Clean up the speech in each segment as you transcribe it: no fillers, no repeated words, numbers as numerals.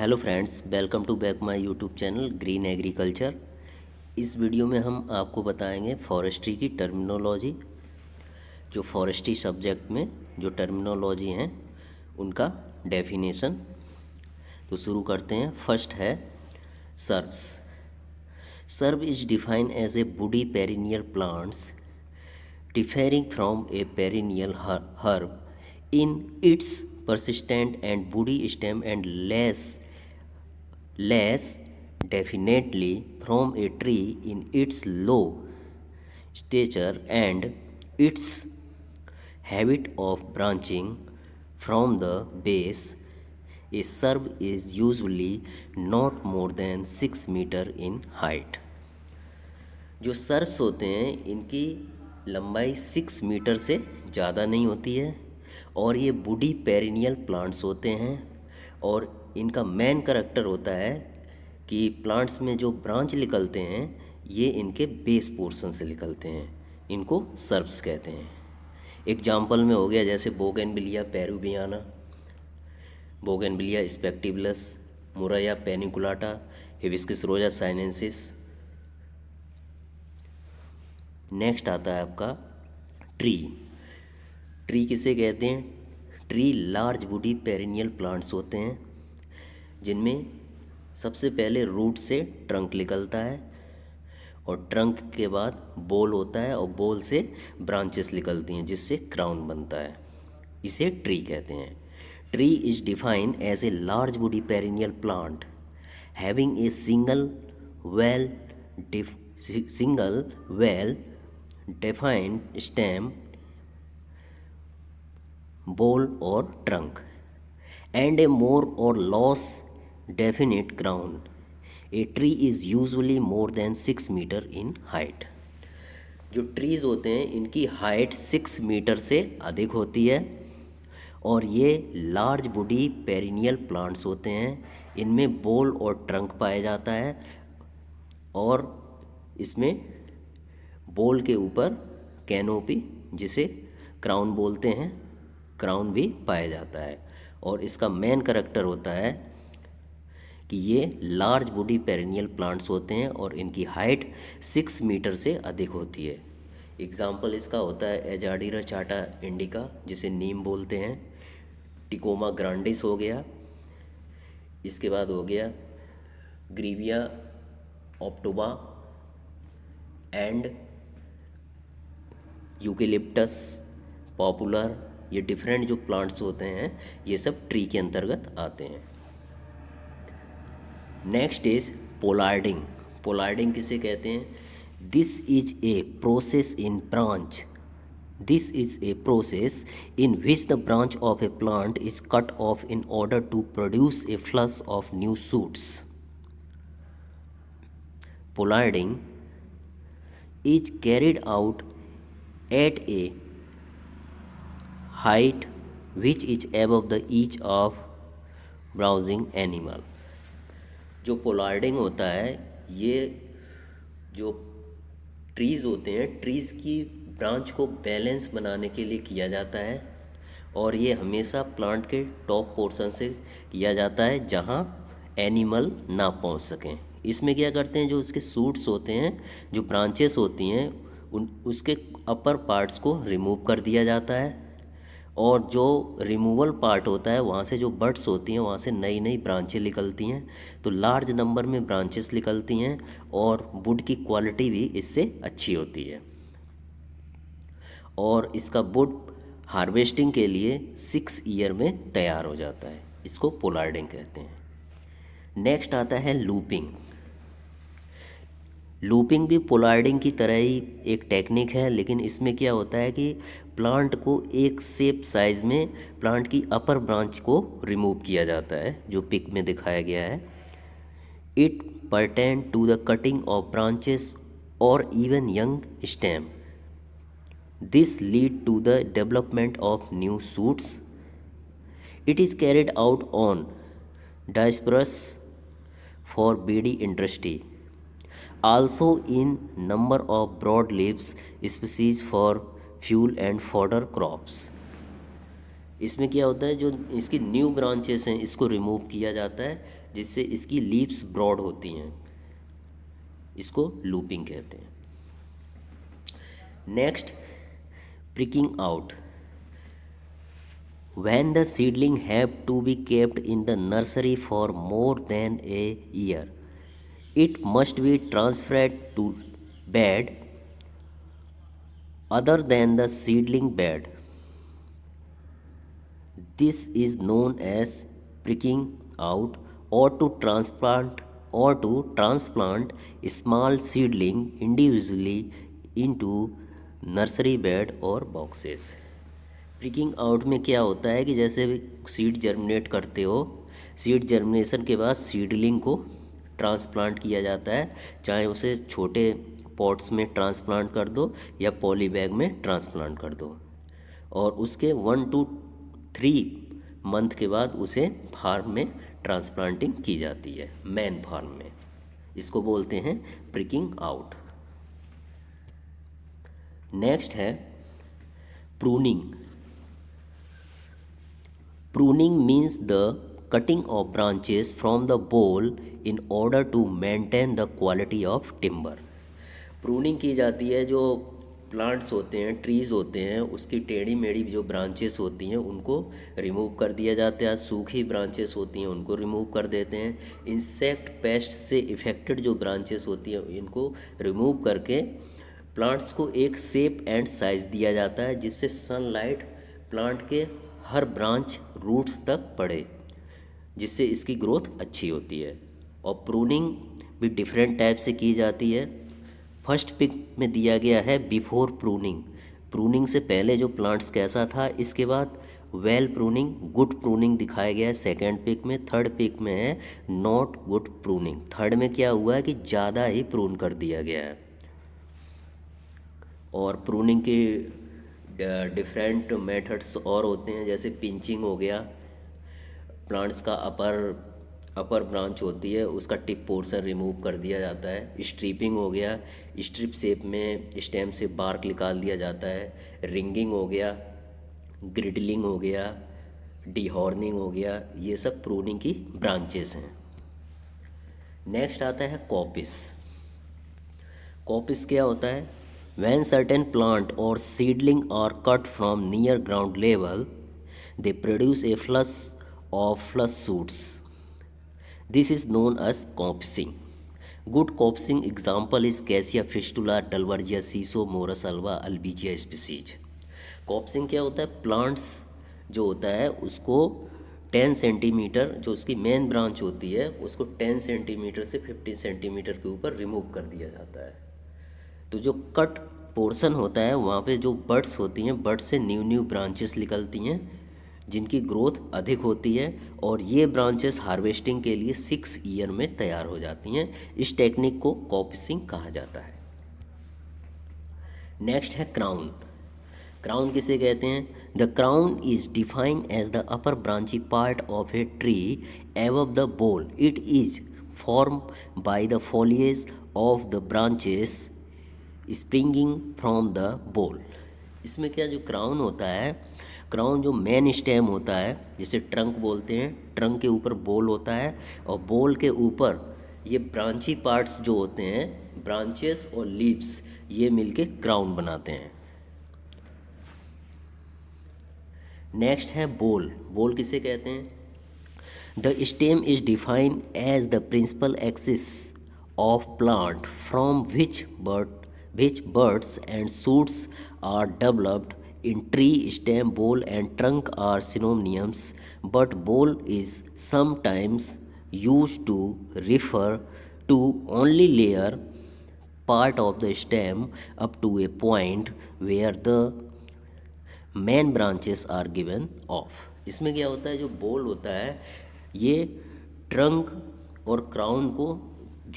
Hello friends, welcome to back my YouTube channel green agriculture. इस video में हम आपको बताएंगे फॉरेस्ट्री की टर्मिनोलॉजी। जो फॉरेस्ट्री सब्जेक्ट में जो टर्मिनोलॉजी हैं उनका डेफिनेशन। तो शुरू करते हैं। फर्स्ट है shrubs. Shrub is defined as a woody perennial plants differing from a perennial herb in its persistent and woody stem and less definitely from a tree in its low stature and its habit of branching from the base. A shrub is usually not more than 6 meter in height. जो सर्प्स होते हैं इनकी लंबाई 6 metre से ज़्यादा नहीं होती है और ये वुडी पेरिनियल प्लांट्स होते हैं। और इनका मेन करैक्टर होता है कि प्लांट्स में जो ब्रांच निकलते हैं ये इनके बेस पोर्शन से निकलते हैं, इनको सर्प्स कहते हैं। एग्जाम्पल में हो गया जैसे bougainvillea पेरुवियाना, bougainvillea spectabilis, murraya paniculata, hibiscus rosa sinensis. Next आता है आपका ट्री। ट्री किसे कहते हैं? Tree large woody perennial plants होते हैं जिनमें सबसे पहले रूट से ट्रंक निकलता है और ट्रंक के बाद बोल होता है और बोल से ब्रांचेस निकलती हैं जिससे क्राउन बनता है। इसे ट्री कहते हैं। Tree is defined as a large woody perennial plant having a single well defined stem, bole or trunk, and a more or less definite crown. A tree is usually more than 6 meter in height. जो trees होते हैं इनकी height 6 metre से अधिक होती है और ये लार्ज वुडी पेरिनियल प्लांट्स होते हैं। इनमें बोल और ट्रंक पाया जाता है और इसमें बोल के ऊपर कैनोपी, जिसे क्राउन बोलते हैं, क्राउन भी पाया जाता है। और इसका मेन करैक्टर होता है कि ये लार्ज वुडी पेरिनियल प्लांट्स होते हैं और इनकी हाइट 6 मीटर से अधिक होती है। एग्जाम्पल इसका होता है एजाडीरा चाटा इंडिका, जिसे नीम बोलते हैं, टिकोमा ग्रांडिस हो गया, इसके बाद हो गया ग्रीविया ऑप्टोबा एंड यूकेलिप्टस पॉपुलर। ये डिफरेंट जो प्लांट्स होते हैं ये सब ट्री के अंतर्गत आते हैं। Next is pollarding. पोलार्डिंग किसे कहते हैं? This is a process in branch this is a process in which the branch of a plant is cut off in order to produce a flush of new shoots. Pollarding is carried out at a height which is above the edge of browsing animal. जो pollarding होता है ये जो trees होते हैं, trees की branch को balance बनाने के लिए किया जाता है और ये हमेशा प्लांट के टॉप पोर्शन से किया जाता है जहाँ एनिमल ना पहुँच सकें। इसमें क्या करते हैं, जो उसके सूट्स होते हैं, जो ब्रांचेस होती हैं, उसके अपर पार्ट्स को रिमूव कर दिया जाता है और जो रिमूवल पार्ट होता है वहाँ से जो बड्स होती हैं वहाँ से नई नई ब्रांचें निकलती हैं। तो लार्ज नंबर में ब्रांचेस निकलती हैं और वुड की क्वालिटी भी इससे अच्छी होती है और इसका वुड हार्वेस्टिंग के लिए 6 ईयर में तैयार हो जाता है। इसको पोलार्डिंग कहते हैं। नेक्स्ट आता है लूपिंग। लूपिंग भी पोलार्डिंग की तरह ही एक टेक्निक है, लेकिन इसमें क्या होता है कि प्लांट को एक शेप साइज में प्लांट की अपर ब्रांच को रिमूव किया जाता है, जो पिक में दिखाया गया है। It pertain to the cutting of branches और even young stem. This lead to the development of new shoots. It is carried out on Diospyros for beady industry, also in number of broad leaves species for fuel and fodder crops. इसमें क्या होता है, जो इसकी new branches हैं इसको remove किया जाता है, जिससे इसकी लीव्स ब्रॉड होती हैं। इसको लूपिंग कहते हैं। Next, pricking out. When the seedling have to be kept in the nursery for more than a year, it must be transferred to bed other than the seedling bed. This is known as pricking out, or to transplant small seedling individually into nursery bed or boxes. Pricking out में क्या होता है कि जैसे seed germinate करते हो, seed germination के बाद सीडलिंग को ट्रांसप्लांट किया जाता है, चाहे उसे छोटे पॉट्स में ट्रांसप्लांट कर दो या पॉली बैग में ट्रांसप्लांट कर दो, और उसके 1 to 3 मंथ के बाद उसे फार्म में ट्रांसप्लांटिंग की जाती है, मैन फार्म में। इसको बोलते हैं प्रिकिंग आउट। नेक्स्ट है pruning. Pruning means the cutting of branches from the bole in order to maintain the quality of timber. Pruning की जाती है, जो प्लांट्स होते हैं, ट्रीज़ होते हैं, उसकी टेढ़ी मेढ़ी जो ब्रांचेस होती हैं उनको रिमूव कर दिया जाता है, सूखी ब्रांचेस होती हैं उनको रिमूव कर देते हैं, इंसेक्ट पेस्ट से इफ़ेक्टेड जो ब्रांचेस होती हैं इनको रिमूव करके प्लांट्स को एक शेप एंड साइज़ दिया जाता है, जिससे सनलाइट प्लांट के हर ब्रांच रूट्स तक पड़े, जिससे इसकी ग्रोथ अच्छी होती है। और प्रूनिंग भी डिफरेंट टाइप से की जाती है। फर्स्ट पिक में दिया गया है बिफोर प्रूनिंग, प्रूनिंग से पहले जो प्लांट्स कैसा था। इसके बाद वेल प्रूनिंग, गुड प्रूनिंग दिखाया गया है सेकेंड पिक में। थर्ड पिक में है नॉट गुड प्रूनिंग। थर्ड में क्या हुआ है कि ज़्यादा ही प्रून कर दिया गया है। और प्रूनिंग के डिफरेंट मेथड्स और होते हैं, जैसे पिंचिंग हो गया, प्लांट्स का अपर ब्रांच होती है उसका टिप पोर्शन रिमूव कर दिया जाता है। स्ट्रिपिंग हो गया, स्ट्रिप शेप में स्टेम से बार्क निकाल दिया जाता है। रिंगिंग हो गया, ग्रिडलिंग हो गया, डीहॉर्निंग हो गया, ये सब प्रूनिंग की ब्रांचेस हैं। नेक्स्ट आता है कॉपिस। कॉपिस क्या होता है? When certain plant or seedling are cut from near ground level, they produce a flush of flush shoots. This is known as copsing. Good copsing example is Cassia fistula, Dalbergia, Ciso, Morus alba, Albizia species. कॉप्सिंग क्या होता है? Plants जो होता है उसको 10 centimetre, जो उसकी main branch होती है उसको 10 सेंटीमीटर से 15 सेंटीमीटर के ऊपर रिमूव कर दिया जाता है। तो जो कट पोर्शन होता है वहाँ पे जो बड्स होती हैं, बड्स से न्यू ब्रांचेस निकलती हैं जिनकी ग्रोथ अधिक होती है, और ये ब्रांचेस हार्वेस्टिंग के लिए 6 ईयर में तैयार हो जाती हैं। इस टेक्निक को कॉपिसिंग कहा जाता है। नेक्स्ट है क्राउन। क्राउन किसे कहते हैं? The crown is defined as the upper branchy part of a tree above the bole. It is form by the foliage of the branches springing from the bole. इसमें क्या, जो crown होता है, crown जो main stem होता है जिसे trunk बोलते हैं, ट्रंक के ऊपर बोल होता है, और बोल के ऊपर ये ब्रांची पार्ट्स जो होते हैं, ब्रांचेस और लीव्स, ये मिलके क्राउन बनाते हैं। नेक्स्ट है बोल। बोल किसे कहते हैं? The stem is defined as the principal axis of plant from which buds and shoots are developed. In tree, stem, bole and trunk are synonyms, but bole is sometimes used to refer to only layer part of the stem up to a point where the main branches are given off. इसमें क्या होता है, जो बोल होता है ये trunk और क्राउन को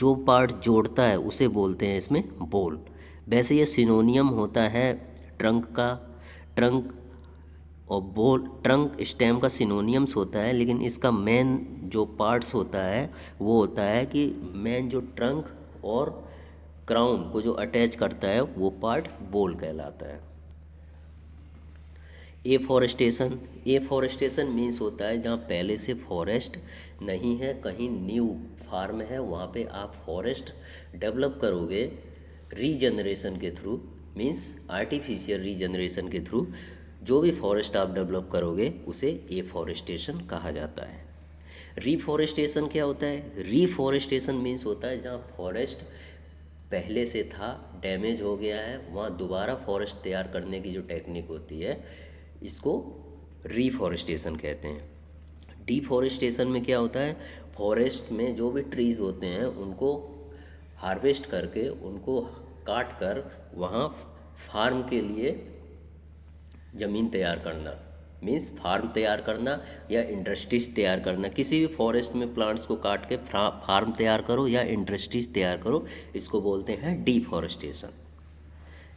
जो पार्ट जोड़ता है उसे बोलते हैं इसमें बोल। वैसे ये सिनोनियम होता है ट्रंक का, ट्रंक और बोल, ट्रंक स्टेम का सिनोनियम्स होता है, लेकिन इसका मेन जो पार्ट्स होता है वो होता है कि मेन जो ट्रंक और क्राउन को जो अटैच करता है वो पार्ट बोल कहलाता है। एफॉरेस्टेशन मीन्स होता है जहाँ पहले से फॉरेस्ट नहीं है, कहीं न्यू फार्म है, वहाँ पे आप फॉरेस्ट डेवलप करोगे रीजनरेशन के थ्रू, मीन्स आर्टिफिशियल रीजनरेशन के थ्रू जो भी फॉरेस्ट आप डेवलप करोगे उसे एफॉरेस्टेशन कहा जाता है। रीफॉरेस्टेशन क्या होता है? रीफॉरेस्टेशन मीन्स होता है जहाँ फॉरेस्ट पहले से था, डैमेज हो गया है, वहाँ दोबारा फॉरेस्ट तैयार करने की जो टेक्निक होती है इसको रीफॉरेस्टेशन कहते हैं। डिफॉरेस्टेशन में क्या होता है? फॉरेस्ट में जो भी ट्रीज़ होते हैं उनको हार्वेस्ट करके, उनको काट कर वहाँ फार्म के लिए ज़मीन तैयार करना, मीन्स फार्म तैयार करना या इंडस्ट्रीज तैयार करना। किसी भी फॉरेस्ट में प्लांट्स को काट के फार्म तैयार करो या इंडस्ट्रीज तैयार करो, इसको बोलते हैं डिफॉरेस्टेशन।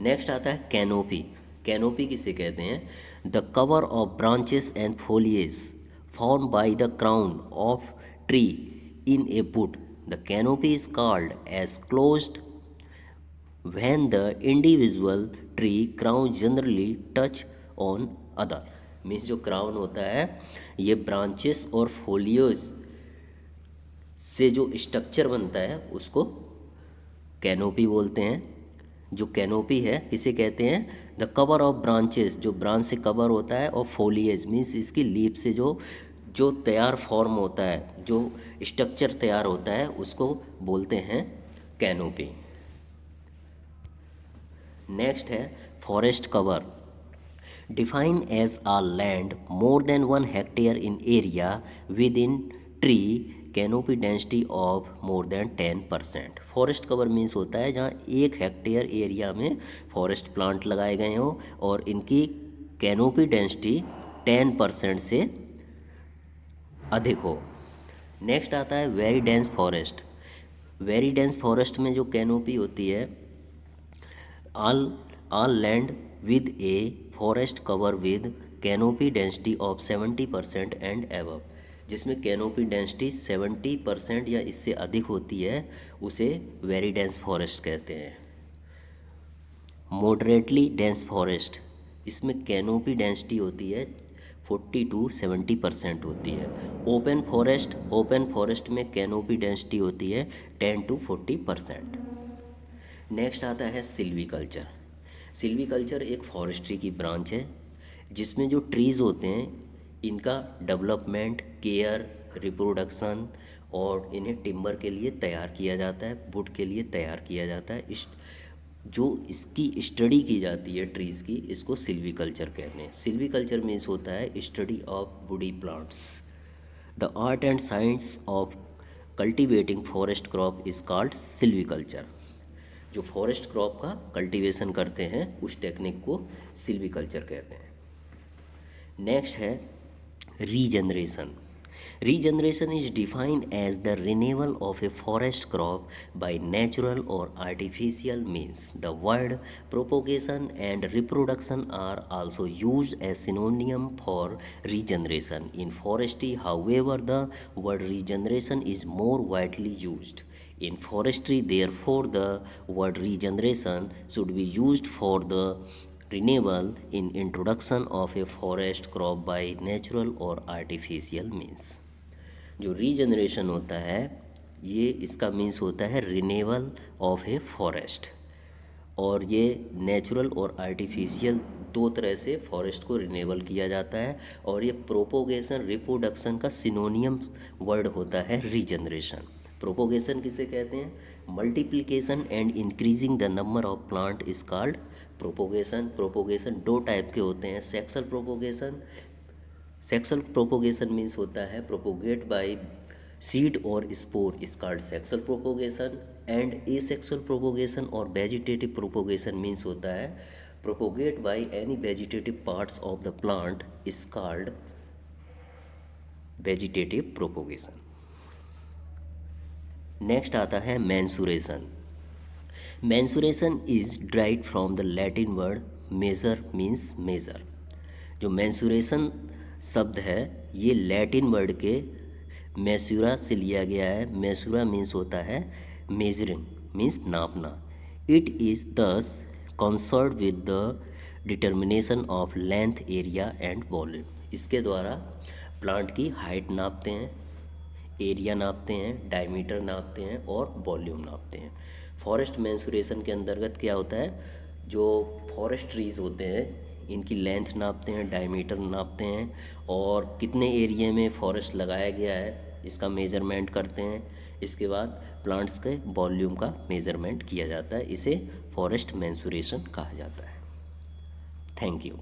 नेक्स्ट आता है कैनोपी। कैनोपी किसे कहते हैं? The cover of branches and foliage formed by the crown of tree in a wood. The canopy is called as closed when the individual tree crown generally touch on other. Means जो crown होता है ये branches और folios से जो structure बनता है उसको कैनोपी बोलते हैं। जो कैनोपी है किसे कहते हैं? द कवर ऑफ ब्रांचेस, जो ब्रांच से कवर होता है, और फोलिएज मीन्स इसकी लीफ से जो जो तैयार फॉर्म होता है, जो स्ट्रक्चर तैयार होता है उसको बोलते हैं कैनोपी। नेक्स्ट है forest cover. Define as a land more than 1 hectare in area within tree canopy density of more than 10%। Forest cover means होता है जहाँ 1 हेक्टेयर एरिया में फॉरेस्ट प्लांट लगाए गए हों और इनकी कैनोपी डेंसिटी 10% से अधिक हो। नेक्स्ट आता है very dense forest. Very dense forest में जो कैनोपी होती है, all land with a forest cover with canopy density of 70% and above. जिसमें कैनोपी डेंसिटी 70% या इससे अधिक होती है उसे वेरी डेंस फॉरेस्ट कहते हैं। मॉडरेटली डेंस फॉरेस्ट, इसमें कैनोपी डेंसिटी होती है 40 to 70% होती है। ओपन फॉरेस्ट में कैनोपी डेंसिटी होती है 10 to 40%। नेक्स्ट आता है सिल्वीकल्चर। सिल्वीकल्चर एक फॉरेस्ट्री की ब्रांच है जिसमें जो ट्रीज़ होते हैं इनका डेवलपमेंट, केयर, रिप्रोडक्शन और इन्हें टिम्बर के लिए तैयार किया जाता है, वुड के लिए तैयार किया जाता है। जो इसकी स्टडी की जाती है ट्रीज़ की, इसको सिल्वीकल्चर कहते हैं। सिल्वीकल्चर मीन्स होता है study of woody plants. The art and science of cultivating forest crop is called silviculture. जो फॉरेस्ट क्रॉप का कल्टीवेशन करते हैं उस टेक्निक को सिल्वीकल्चर कहते हैं। नेक्स्ट है regeneration. Regeneration is defined as the renewal of a forest crop by natural or artificial means. The word propagation and reproduction are also used as synonym for regeneration. In forestry, however, the word regeneration is more widely used. In forestry, therefore, the word regeneration should be used for the renewal in introduction of a forest crop by natural or artificial means. जो regeneration होता है ये इसका means होता है renewal of a forest, और ये natural और आर्टिफिशियल दो तरह से फॉरेस्ट को रिन्यूअल किया जाता है। और ये प्रोपोगेशन रिप्रोडक्शन का सिनोनियम वर्ड होता है रीजनरेशन। प्रोपोगेशन किसे कहते हैं? Multiplication and increasing the number of plant is called propagation. Propagation दो टाइप के होते हैं, sexual propagation. Sexual propagation means होता है प्रोपोगेट बाय सीड और spore is called sexual propagation. And asexual propagation और वेजिटेटिव प्रोपोगेशन मीन्स होता है propagate by any vegetative parts of the plant is called vegetative propagation. Next आता है mensuration. Mensuration is derived from the Latin word measure means major. जो mensuration शब्द है ये Latin word के मैसूरा से लिया गया है। मैसूरा मीन्स होता है मेजरिंग मीन्स नापना। इट इज़ दस concerned with the determination of length, area and volume. इसके द्वारा प्लांट की हाइट नापते हैं, एरिया नापते हैं, डायमीटर नापते हैं और वॉल्यूम नापते हैं। फॉरेस्ट मेंसुरेशन के अंतर्गत क्या होता है, जो फॉरेस्ट ट्रीज़ होते हैं इनकी लेंथ नापते हैं, डायमीटर नापते हैं और कितने एरिया में फॉरेस्ट लगाया गया है इसका मेज़रमेंट करते हैं। इसके बाद प्लांट्स के वॉल्यूम का मेज़रमेंट किया जाता है, इसे फॉरेस्ट मेंसुरेशन कहा जाता है। Thank you.